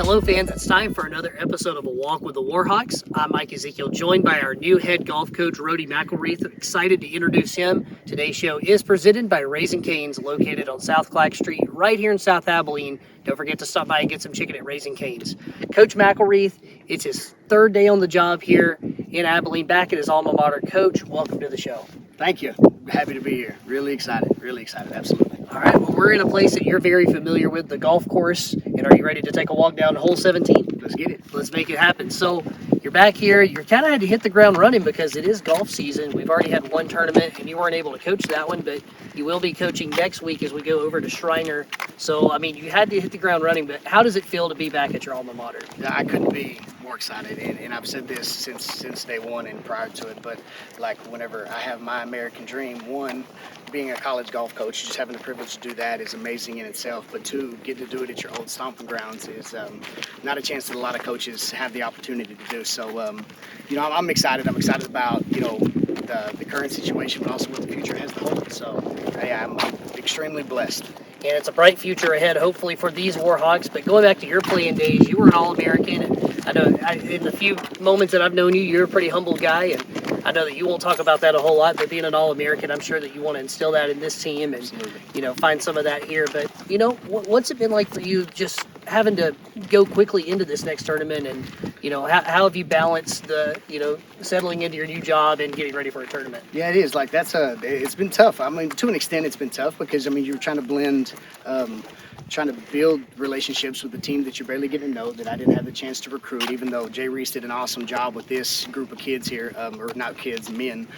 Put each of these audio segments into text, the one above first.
Hello fans, it's time for another episode of A Walk with the Warhawks. I'm Mike Ezekiel, joined by our new head golf coach, Rode McElreath. Excited to introduce him. Today's show is presented by Raising Cane's, located on South Clark Street, right here in South Abilene. Don't forget to stop by and get some chicken at Raising Cane's. Coach McElreath, it's his third day on the job here in Abilene, back at his alma mater. Coach, welcome to the show. Thank you. Happy to be here. Really excited, absolutely. All right, well, we're in a place that you're very familiar with, the golf course. And are you ready to take a walk down hole 17? Let's get it. Let's make it happen. So you're back here. You kind of had to hit the ground running because it is golf season. We've already had one tournament, and you weren't able to coach that one, but you will be coaching next week as we go over to Shriner. So, I mean, you had to hit the ground running, but how does it feel to be back at your alma mater? I couldn't be more excited, and I've said this since day one and prior to it, but like whenever I have my American dream, one, being a college golf coach, just having the privilege to do that is amazing in itself, but two, getting to do it at your old stomping grounds is not a chance that a lot of coaches have the opportunity to do. So, I'm excited. I'm excited about, the current situation, but also what the future has to hold. So, I'm extremely blessed. And it's a bright future ahead, hopefully, for these Warhawks. But going back to your playing days, you were an All-American, and I know in the few moments that I've known you, you're a pretty humble guy, and I know that you won't talk about that a whole lot, but being an All-American, I'm sure that you want to instill that in this team and, find some of that here. But, what's it been like for you just having to go quickly into this next tournament, and, how have you balanced the, settling into your new job and getting ready for a tournament? Yeah, it is. Like, it's been tough. I mean, to an extent, it's been tough because, you're trying to blend, trying to build relationships with the team that you're barely getting to know, that I didn't have the chance to recruit, even though Jay Reese did an awesome job with this group of kids here, or not kids, men.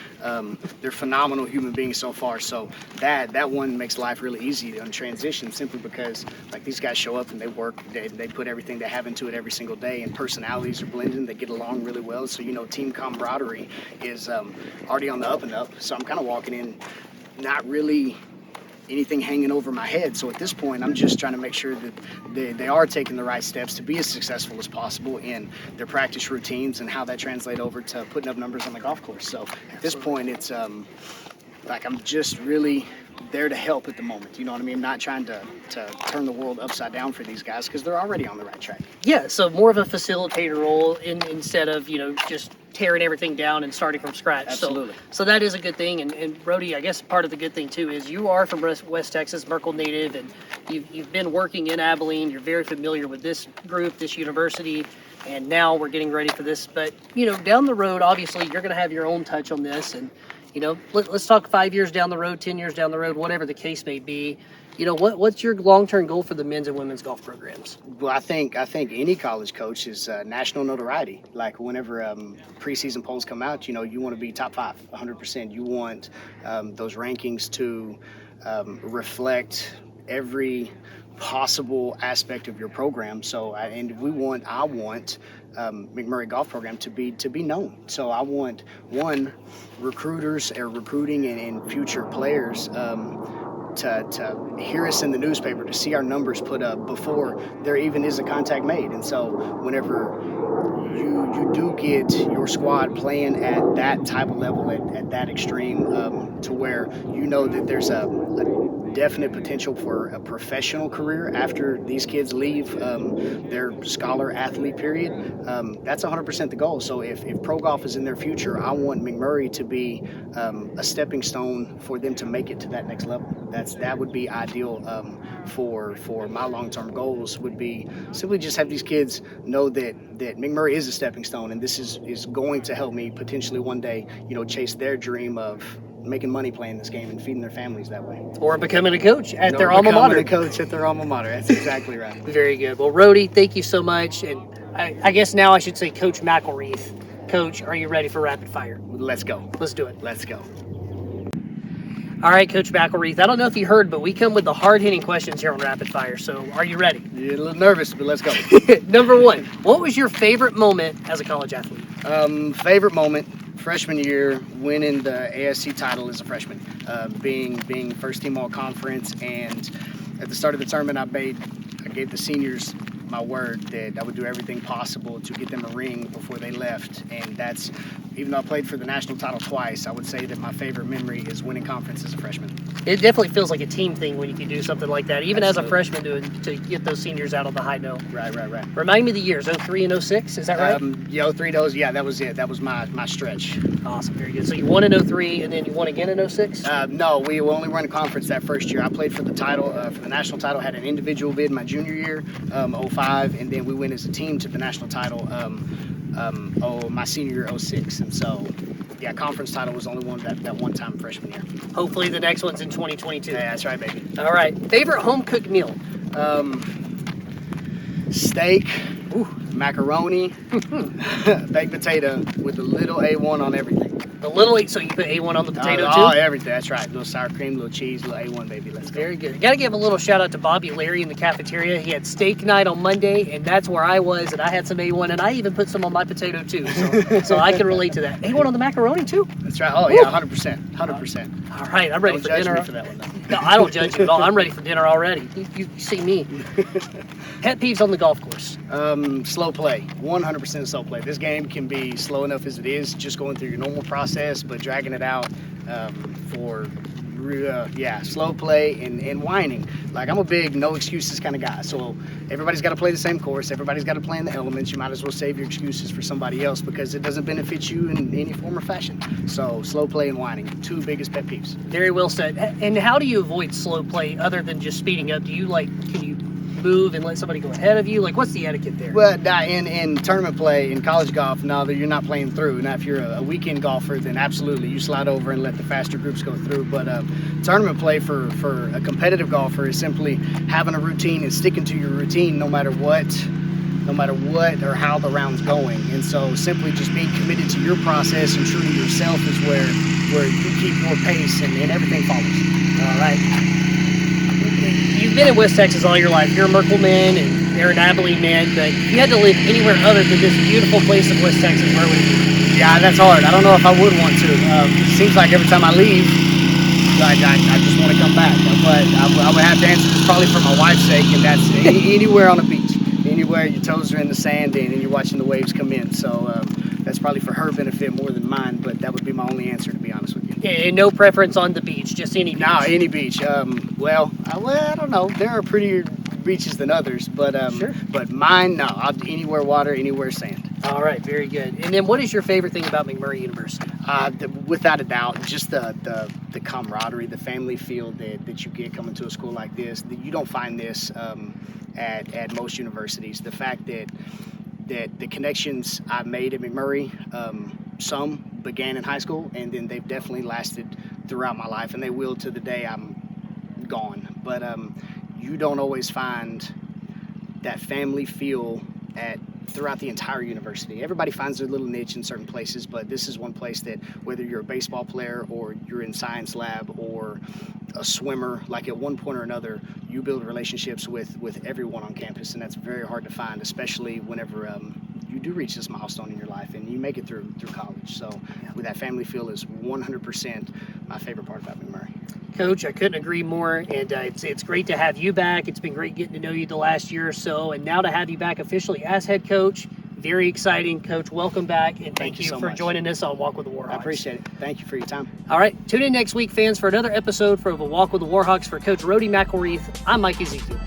They're phenomenal human beings so far. So that one makes life really easy on transition, simply because like these guys show up and they work, they put everything they have into it every single day, and personalities are blending, they get along really well. So, team camaraderie is already on the up and up. So I'm kind of walking in not really anything hanging over my head. So at this point, I'm just trying to make sure that they are taking the right steps to be as successful as possible in their practice routines and how that translates over to putting up numbers on the golf course. So at this point, it's like I'm just really there to help at the moment. You know what I mean? I'm not trying to turn the world upside down for these guys because they're already on the right track. Yeah, so more of a facilitator role instead of, just tearing everything down and starting from scratch. Absolutely. So that is a good thing. And Brody, I guess part of the good thing too is you are from West Texas, Merkle native, and you've been working in Abilene. You're very familiar with this group, this university, and now we're getting ready for this. But, down the road, obviously, you're going to have your own touch on this. And, let's talk 5 years down the road, 10 years down the road, whatever the case may be. What's your long-term goal for the men's and women's golf programs? Well, I think any college coach is national notoriety. Like whenever preseason polls come out, you want to be top 5, 100%. You want those rankings to reflect every possible aspect of your program. So, I want McMurry golf program to be known. So I want recruiters or recruiting and future players to hear us in the newspaper, to see our numbers put up before there even is a contact made. And so whenever you do get your squad playing at that type of level, at that extreme, to where that there's a definite potential for a professional career after these kids leave their scholar athlete period, that's 100% the goal. So if pro golf is in their future, I want McMurry to be a stepping stone for them to make it to that next level. That would be ideal for my long-term goals, would be simply just have these kids know that McMurry is a stepping stone, and this is going to help me potentially one day, chase their dream of making money playing this game and feeding their families that way. Or becoming a coach at their alma mater. Becoming a coach at their alma mater. That's exactly right. Very good. Well, Rody, thank you so much. And I guess now I should say Coach McElreath. Coach, are you ready for rapid fire? Let's go. Let's do it. Let's go. All right, Coach McElreath. I don't know if you heard, but we come with the hard-hitting questions here on Rapid Fire. So are you ready? You're a little nervous, but let's go. Number one, what was your favorite moment as a college athlete? Favorite moment, freshman year, winning the ASC title as a freshman, being first team all conference, and at the start of the tournament, I gave the seniors my word that I would do everything possible to get them a ring before they left. And that's, even though I played for the national title twice, I would say that my favorite memory is winning conference as a freshman. It definitely feels like a team thing when you can do something like that, even Absolutely. as a freshman to get those seniors out on the high note. Right. Remind me of the years, 03 and 06, is that right? Yeah, 03 those, yeah, that was it. That was my stretch. Awesome, very good. So you won in 03 and then you won again in 06? No, we only won a conference that first year. I played for the title, for the national title, had an individual bid my junior year, 05, and then we went as a team to the national title my senior year, 06. And so, yeah, conference title was only one that one time freshman year. Hopefully the next one's in 2022. Yeah, that's right, baby. All right, favorite home cooked meal? Steak, macaroni, baked potato with a little A1 on everything. The little eight, so you put A1 on the potato too? Oh, everything. That's right. Little sour cream, little cheese, little A1, baby. Let's go. Very good. Got to give a little shout out to Bobby Larry in the cafeteria. He had steak night on Monday, and that's where I was, and I had some A1, and I even put some on my potato too. So I can relate to that. A1 on the macaroni too? That's right. Oh, yeah, 100%. 100%. All right, I'm ready Don't for judge dinner. me for that one, though. No, I don't judge you at all. I'm ready for dinner already. You see me. Pet peeves on the golf course. Slow play. 100% slow play. This game can be slow enough as it is, just going through your normal process, but dragging it out slow play and whining. Like, I'm a big no excuses kind of guy. So everybody's got to play the same course. Everybody's got to play in the elements. You might as well save your excuses for somebody else because it doesn't benefit you in any form or fashion. So slow play and whining, two biggest pet peeves. Very well said. And how do you avoid slow play other than just speeding up? Do you can you move and let somebody go ahead of you? Like, what's the etiquette there? Well, in tournament play, in college golf, no, you're not playing through. Now, if you're a weekend golfer, then absolutely, you slide over and let the faster groups go through. But tournament play for a competitive golfer is simply having a routine and sticking to your routine no matter what or how the round's going. And so simply just being committed to your process and true to yourself is where you keep more pace and everything follows. All right. You've been in West Texas all your life. You're a Merkel man and you're an Abilene man, but if you had to live anywhere other than this beautiful place of West Texas, where would it be? Yeah, that's hard. I don't know if I would want to. It seems like every time I leave, I just want to come back. But I would have to answer this probably for my wife's sake, and that's anywhere on the beach. Anywhere your toes are in the sand and you're watching the waves come in. So that's probably for her benefit more than mine, but that would be my only answer, to be honest with you. And no preference on the beach, just any beach? No, any beach. Well, I don't know. There are prettier beaches than others, but Sure. But mine, no. Anywhere water, anywhere sand. All right, very good. And then what is your favorite thing about McMurry University? Without a doubt, just the camaraderie, the family feel that you get coming to a school like this. You don't find this at most universities. The fact that the connections I've made at McMurry, some began in high school, and then they've definitely lasted throughout my life, and they will to the day I'm gone. But you don't always find that family feel throughout the entire university. Everybody finds their little niche in certain places, but this is one place that whether you're a baseball player or you're in science lab or a swimmer, like at one point or another, you build relationships with everyone on campus, and that's very hard to find, especially whenever you do reach this milestone in your life and you make it through college. So with that family feel is 100% my favorite part about McMurry. Coach, I couldn't agree more, and it's great to have you back. It's been great getting to know you the last year or so, and now to have you back officially as head coach, very exciting. Coach, welcome back, and thank you so for much. joining us on Walk with the Warhawks. I appreciate it. Thank you for your time. All right, tune in next week, fans, for another episode for the Walk with the Warhawks. For Coach Rode McElreath, I'm Mike Ezekiel.